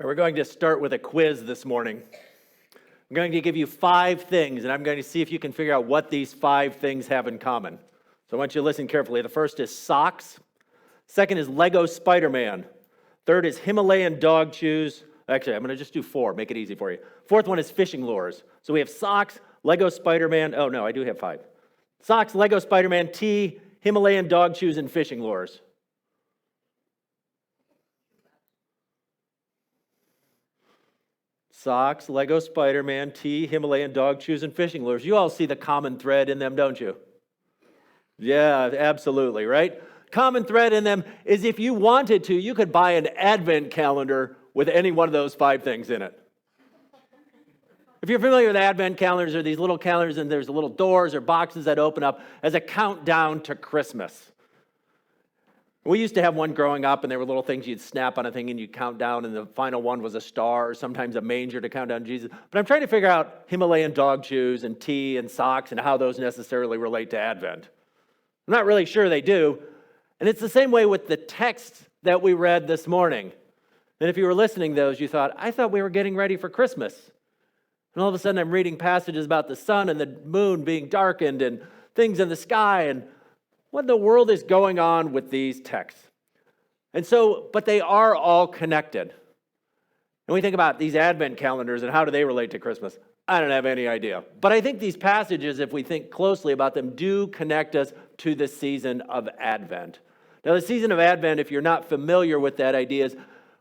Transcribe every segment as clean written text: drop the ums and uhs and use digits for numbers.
We're going to start with a quiz this morning. I'm going to give you 5 things, and I'm going to see if you can figure out what these 5 things have in common. So I want you to listen carefully. The first is socks. Second is Lego Spider-Man. Third is Himalayan dog chews. Actually, I'm going to just do 4, make it easy for you. Fourth one is fishing lures. So we have socks, Lego Spider-Man. Oh, no, I do have 5. Socks, Lego Spider-Man, tea, Himalayan dog chews, and fishing lures. Socks, Lego Spider-Man, tea, Himalayan dog chews, and fishing lures. You all see the common thread in them, don't you? Yeah, absolutely, right? Common thread in them is if you wanted to, you could buy an advent calendar with any one of those 5 things in it. If you're familiar with advent calendars, or these little calendars and there's little doors or boxes that open up as a countdown to Christmas. We used to have one growing up, and there were little things you'd snap on a thing and you'd count down, and the final one was a star or sometimes a manger to count down Jesus. But I'm trying to figure out Himalayan dog chews and tea and socks and how those necessarily relate to Advent. I'm not really sure they do. And it's the same way with the text that we read this morning. And if you were listening to those, you thought, I thought we were getting ready for Christmas. And all of a sudden I'm reading passages about the sun and the moon being darkened and things in the sky, and what in the world is going on with these texts? And so, but they are all connected. And we think about these Advent calendars and how do they relate to Christmas? I don't have any idea. But I think these passages, if we think closely about them, do connect us to the season of Advent. Now, the season of Advent, if you're not familiar with that idea, is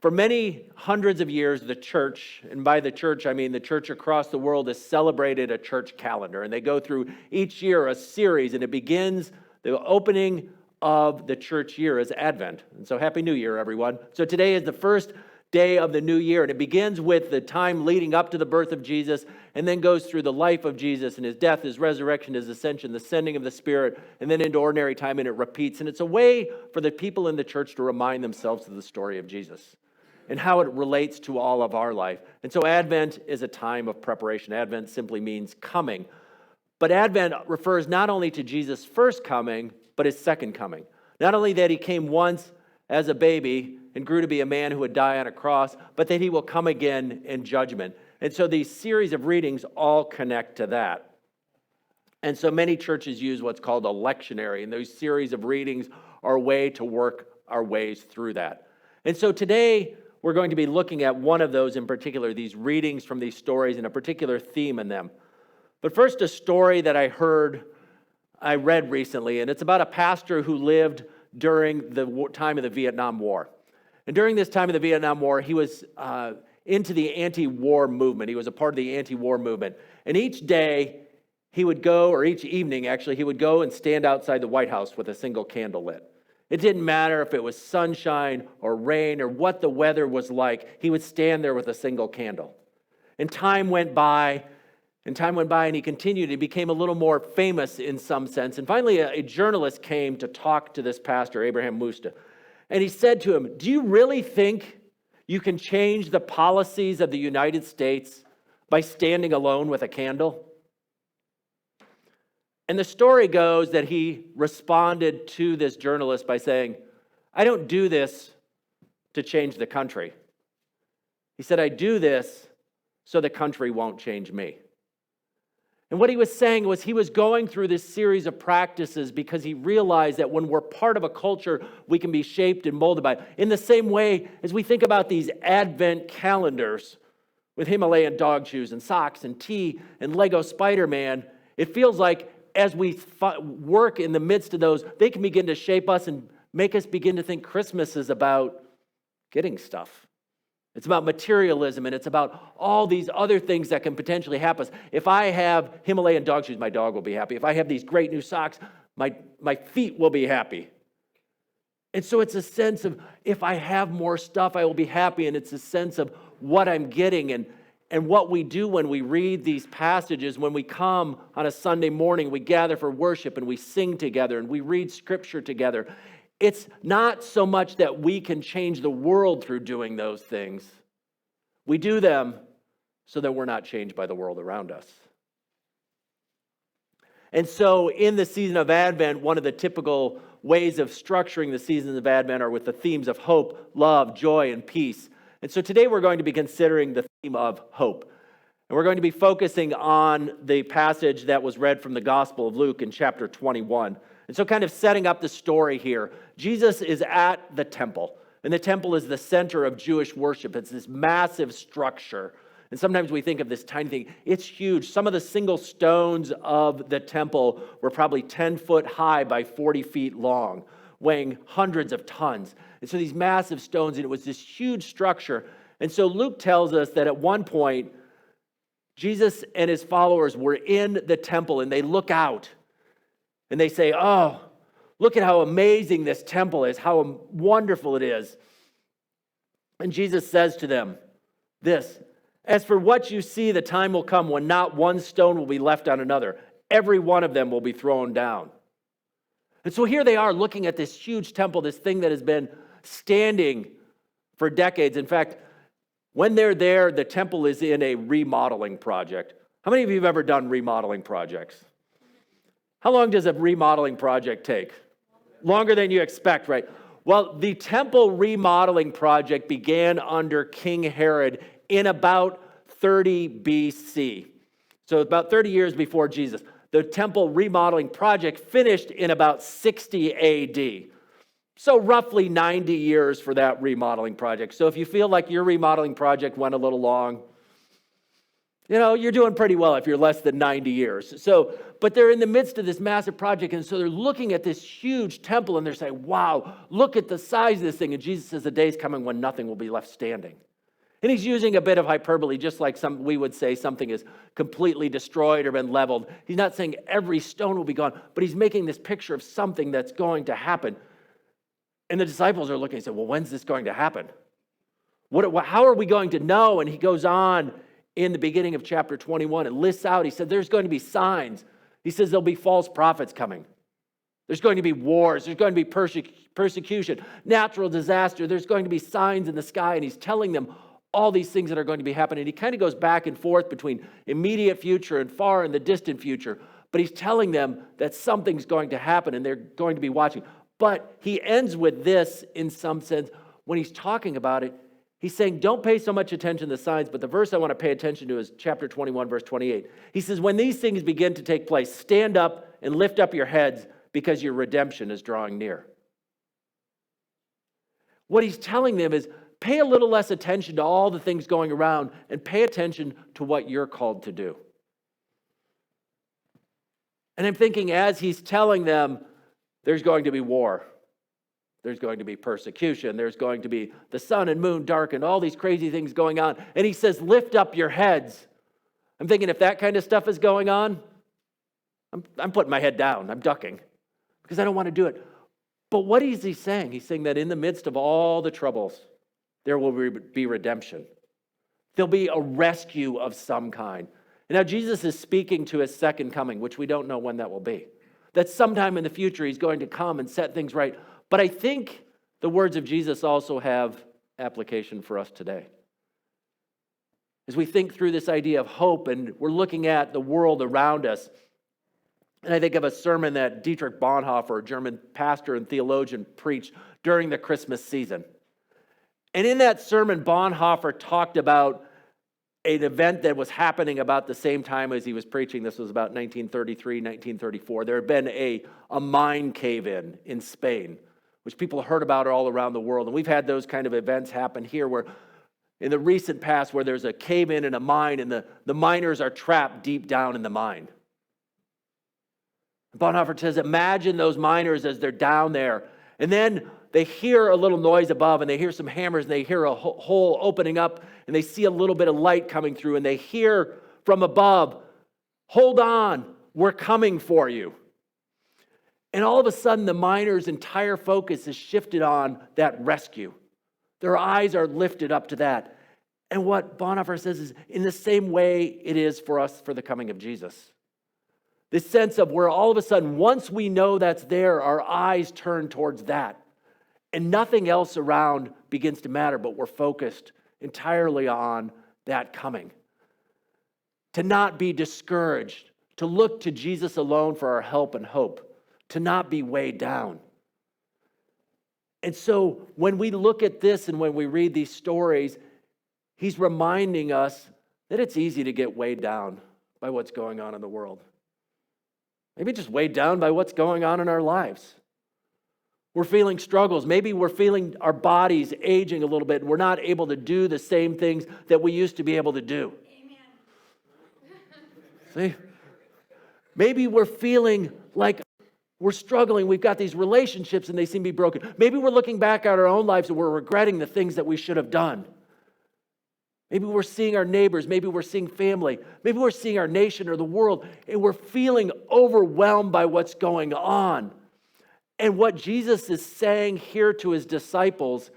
for many hundreds of years, the church, and by the church, I mean the church across the world, has celebrated a church calendar. And they go through each year a series, and it begins. The opening of the church year is Advent. And so Happy New Year, everyone. So today is the first day of the new year, and it begins with the time leading up to the birth of Jesus, and then goes through the life of Jesus and his death, his resurrection, his ascension, the sending of the Spirit, and then into ordinary time, and it repeats. And it's a way for the people in the church to remind themselves of the story of Jesus and how it relates to all of our life. And so Advent is a time of preparation. Advent simply means coming. But Advent refers not only to Jesus' first coming, but his second coming. Not only that he came once as a baby and grew to be a man who would die on a cross, but that he will come again in judgment. And so these series of readings all connect to that. And so many churches use what's called a lectionary, and those series of readings are a way to work our ways through that. And so today we're going to be looking at one of those in particular, these readings from these stories and a particular theme in them. But first, a story that I read recently, and it's about a pastor who lived during the time of the Vietnam War. And during this time of the Vietnam War, he was into the anti-war movement. He was a part of the anti-war movement. And each day, he would go, or each evening actually, he would go and stand outside the White House with a single candle lit. It didn't matter if it was sunshine or rain or what the weather was like. He would stand there with a single candle. And time went by, and he continued. He became a little more famous in some sense. And finally, a journalist came to talk to this pastor, Abraham Musta. And he said to him, do you really think you can change the policies of the United States by standing alone with a candle? And the story goes that he responded to this journalist by saying, I don't do this to change the country. He said, I do this so the country won't change me. And what he was saying was he was going through this series of practices because he realized that when we're part of a culture, we can be shaped and molded by it. In the same way as we think about these Advent calendars with Himalayan dog chews and socks and tea and Lego Spider-Man, it feels like as we work in the midst of those, they can begin to shape us and make us begin to think Christmas is about getting stuff. It's about materialism, and it's about all these other things that can potentially happen. If I have Himalayan dog shoes, my dog will be happy. If I have these great new socks, my feet will be happy. And so it's a sense of, if I have more stuff, I will be happy. And it's a sense of what I'm getting and what we do when we read these passages. When we come on a Sunday morning, we gather for worship and we sing together and we read scripture together. It's not so much that we can change the world through doing those things. We do them so that we're not changed by the world around us. And so in the season of Advent, one of the typical ways of structuring the seasons of Advent are with the themes of hope, love, joy, and peace. And so today we're going to be considering the theme of hope. And we're going to be focusing on the passage that was read from the Gospel of Luke in chapter 21. And so kind of setting up the story here, Jesus is at the temple. And the temple is the center of Jewish worship. It's this massive structure. And sometimes we think of this tiny thing. It's huge. Some of the single stones of the temple were probably 10 foot high by 40 feet long, weighing hundreds of tons. And so these massive stones, and it was this huge structure. And so Luke tells us that at one point, Jesus and his followers were in the temple, and they look out and they say, "Oh, look at how amazing this temple is, how wonderful it is." And Jesus says to them this, "As for what you see, the time will come when not one stone will be left on another. Every one of them will be thrown down." And so here they are looking at this huge temple, this thing that has been standing for decades. In fact, when they're there, the temple is in a remodeling project. How many of you have ever done remodeling projects? How long does a remodeling project take? Longer than you expect, right? Well, the temple remodeling project began under King Herod in about 30 BC. So about 30 years before Jesus. The temple remodeling project finished in about 60 AD. So roughly 90 years for that remodeling project. So if you feel like your remodeling project went a little long, you're doing pretty well if you're less than 90 years. But they're in the midst of this massive project, and so they're looking at this huge temple, and they're saying, "Wow, look at the size of this thing." And Jesus says, "The day's coming when nothing will be left standing." And he's using a bit of hyperbole, just like we would say something is completely destroyed or been leveled. He's not saying every stone will be gone, but he's making this picture of something that's going to happen. And the disciples are looking and say, "Well, when's this going to happen? How are we going to know?" And he goes on in the beginning of chapter 21 and lists out, he said, there's going to be signs. He says there'll be false prophets coming. There's going to be wars. There's going to be persecution, natural disaster. There's going to be signs in the sky. And he's telling them all these things that are going to be happening. He kind of goes back and forth between immediate future and far in the distant future. But he's telling them that something's going to happen and they're going to be watching. But he ends with this in some sense. When he's talking about it, he's saying, don't pay so much attention to the signs, but the verse I want to pay attention to is chapter 21, verse 28. He says, when these things begin to take place, stand up and lift up your heads because your redemption is drawing near. What he's telling them is, pay a little less attention to all the things going around and pay attention to what you're called to do. And I'm thinking, as he's telling them, there's going to be war. There's going to be persecution. There's going to be the sun and moon darkened, all these crazy things going on. And he says, lift up your heads. I'm thinking, if that kind of stuff is going on, I'm putting my head down. I'm ducking because I don't want to do it. But what is he saying? He's saying that in the midst of all the troubles, there will be redemption. There'll be a rescue of some kind. And now Jesus is speaking to his second coming, which we don't know when that will be. That sometime in the future he's going to come and set things right. But I think the words of Jesus also have application for us today. As we think through this idea of hope and we're looking at the world around us, and I think of a sermon that Dietrich Bonhoeffer, a German pastor and theologian, preached during the Christmas season. And in that sermon, Bonhoeffer talked about an event that was happening about the same time as he was preaching. This was about 1933, 1934. There had been a mine cave-in in Spain, which people heard about all around the world. And we've had those kind of events happen here where in the recent past where there's a cave-in in a mine and the miners are trapped deep down in the mine. Bonhoeffer says, imagine those miners as they're down there. And then they hear a little noise above and they hear some hammers and they hear a hole opening up and they see a little bit of light coming through and they hear from above, hold on, we're coming for you. And all of a sudden the miners' entire focus is shifted on that rescue. Their eyes are lifted up to that. And what Bonhoeffer says is in the same way it is for us for the coming of Jesus. This sense of where all of a sudden, once we know that's there, our eyes turn towards that. And nothing else around begins to matter, but we're focused entirely on that coming. To not be discouraged, to look to Jesus alone for our help and hope, to not be weighed down. And so when we look at this and when we read these stories, He's reminding us that it's easy to get weighed down by what's going on in the world. Maybe just weighed down by what's going on in our lives. We're feeling struggles. Maybe we're feeling our bodies aging a little bit, and we're not able to do the same things that we used to be able to do. Amen. See? Maybe we're feeling like we're struggling. We've got these relationships and they seem to be broken. Maybe we're looking back at our own lives and we're regretting the things that we should have done. Maybe we're seeing our neighbors. Maybe we're seeing family. Maybe we're seeing our nation or the world, and we're feeling overwhelmed by what's going on. And what Jesus is saying here to his disciples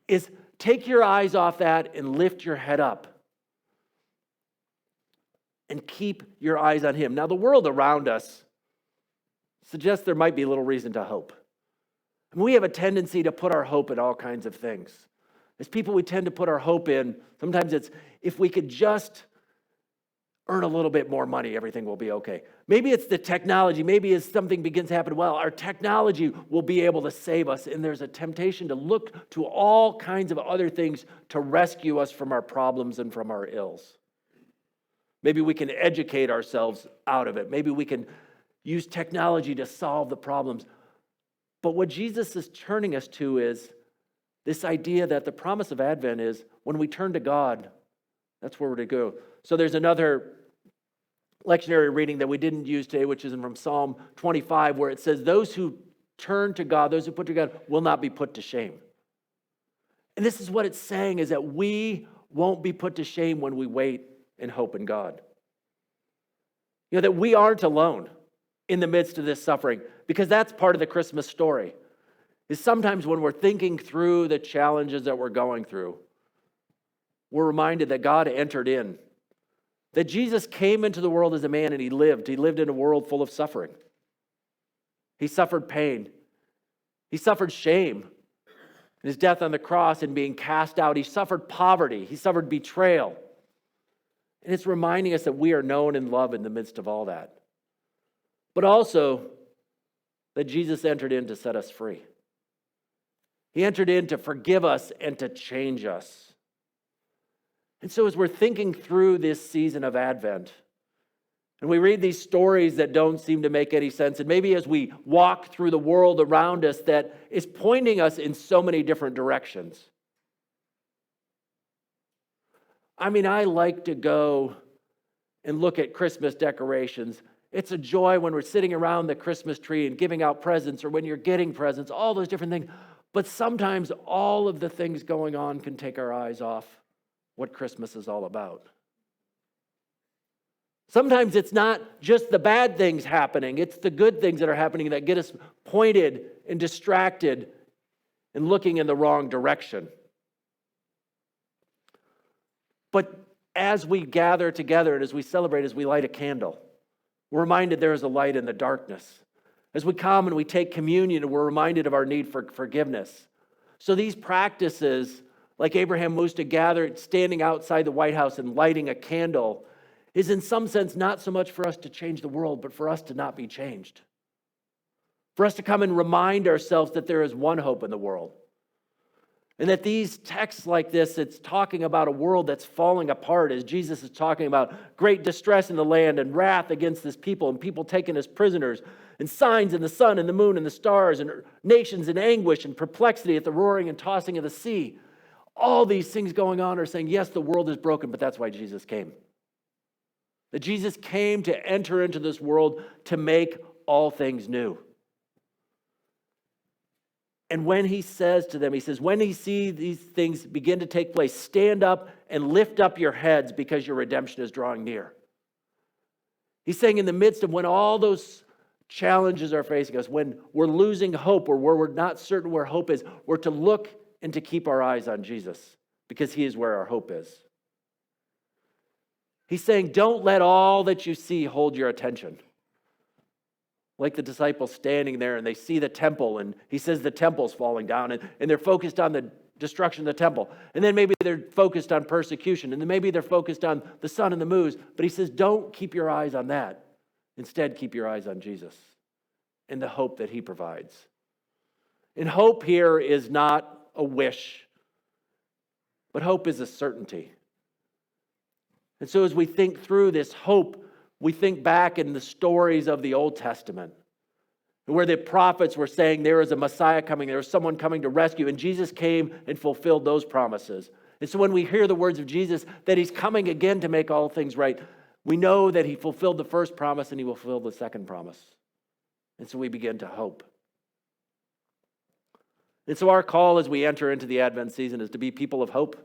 is take your eyes off that and lift your head up. And keep your eyes on him. Now, the world around us suggests there might be a little reason to hope. I mean, we have a tendency to put our hope in all kinds of things. As people, we tend to put our hope in, sometimes it's, if we could just earn a little bit more money, everything will be okay. Maybe it's the technology. Maybe as something begins to happen, well, our technology will be able to save us. And there's a temptation to look to all kinds of other things to rescue us from our problems and from our ills. Maybe we can educate ourselves out of it. Maybe we can use technology to solve the problems. But what Jesus is turning us to is this idea that the promise of Advent is when we turn to God, that's where we're to go. So there's another lectionary reading that we didn't use today, which is from Psalm 25, where it says, those who turn to God, those who put to God, will not be put to shame. And this is what it's saying, is that we won't be put to shame when we wait and hope in God. You know, that we aren't alone in the midst of this suffering, because that's part of the Christmas story. Is sometimes when we're thinking through the challenges that we're going through, we're reminded that God entered in, that Jesus came into the world as a man and he lived. He lived in a world full of suffering. He suffered pain. He suffered shame in his death on the cross and being cast out. He suffered poverty. He suffered betrayal. And it's reminding us that we are known and loved in the midst of all that. But also that Jesus entered in to set us free. He entered in to forgive us and to change us. And so as we're thinking through this season of Advent, and we read these stories that don't seem to make any sense, and maybe as we walk through the world around us that is pointing us in so many different directions. I mean, I like to go and look at Christmas decorations. It's a joy when we're sitting around the Christmas tree and giving out presents, or when you're getting presents, all those different things. But sometimes all of the things going on can take our eyes off what Christmas is all about. Sometimes it's not just the bad things happening, it's the good things that are happening that get us pointed and distracted and looking in the wrong direction. But as we gather together and as we celebrate, as we light a candle, we're reminded there is a light in the darkness. As we come and we take communion, we're reminded of our need for forgiveness. So these practices, like Abraham moves to gather, standing outside the White House and lighting a candle, is in some sense not so much for us to change the world, but for us to not be changed. For us to come and remind ourselves that there is one hope in the world. And that these texts like this, it's talking about a world that's falling apart, as Jesus is talking about great distress in the land and wrath against this people, and people taken as prisoners, and signs in the sun and the moon and the stars, and nations in anguish and perplexity at the roaring and tossing of the sea. All these things going on are saying, yes, the world is broken, but that's why Jesus came. That Jesus came to enter into this world to make all things new. And when he says to them, he says, when you see these things begin to take place, stand up and lift up your heads because your redemption is drawing near. He's saying in the midst of when all those challenges are facing us, when we're losing hope or where we're not certain where hope is, we're to look and to keep our eyes on Jesus because he is where our hope is. He's saying, don't let all that you see hold your attention. Like the disciples standing there and they see the temple and he says the temple's falling down and they're focused on the destruction of the temple. And then maybe they're focused on persecution and then maybe they're focused on the sun and the moon. But he says, don't keep your eyes on that. Instead, keep your eyes on Jesus and the hope that he provides. And hope here is not a wish, but hope is a certainty. And so as we think through this hope, we think back in the stories of the Old Testament, where the prophets were saying there is a Messiah coming, there is someone coming to rescue, and Jesus came and fulfilled those promises. And so when we hear the words of Jesus, that he's coming again to make all things right, we know that he fulfilled the first promise and he will fulfill the second promise. And so we begin to hope. And so our call as we enter into the Advent season is to be people of hope.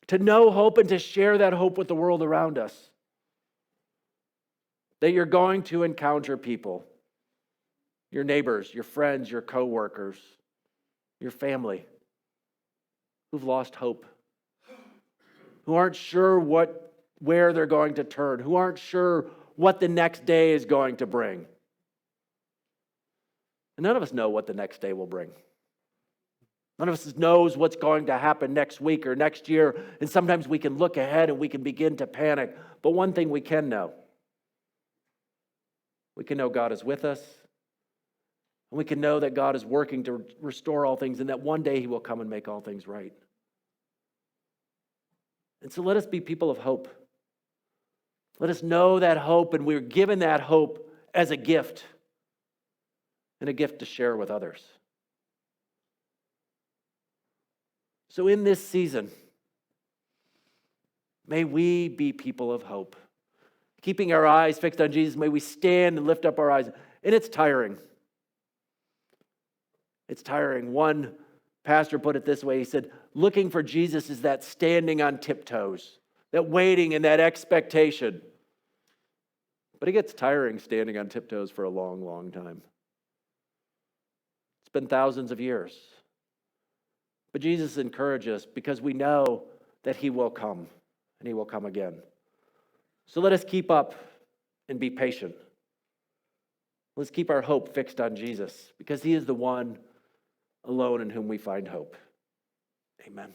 To know hope and to share that hope with the world around us. That you're going to encounter people, your neighbors, your friends, your coworkers, your family, who've lost hope, who aren't sure where they're going to turn, who aren't sure what the next day is going to bring. And none of us know what the next day will bring. None of us knows what's going to happen next week or next year, and sometimes we can look ahead and we can begin to panic. But one thing we can know, we can know God is with us, and we can know that God is working to restore all things, and that one day he will come and make all things right. And so let us be people of hope. Let us know that hope, and we're given that hope as a gift, and a gift to share with others. So in this season, may we be people of hope. Keeping our eyes fixed on Jesus, may we stand and lift up our eyes. And it's tiring. It's tiring. One pastor put it this way. He said, looking for Jesus is that standing on tiptoes, that waiting and that expectation. But it gets tiring standing on tiptoes for a long, long time. It's been thousands of years. But Jesus encourages us because we know that he will come and he will come again. So let us keep up and be patient. Let's keep our hope fixed on Jesus because he is the one alone in whom we find hope. Amen.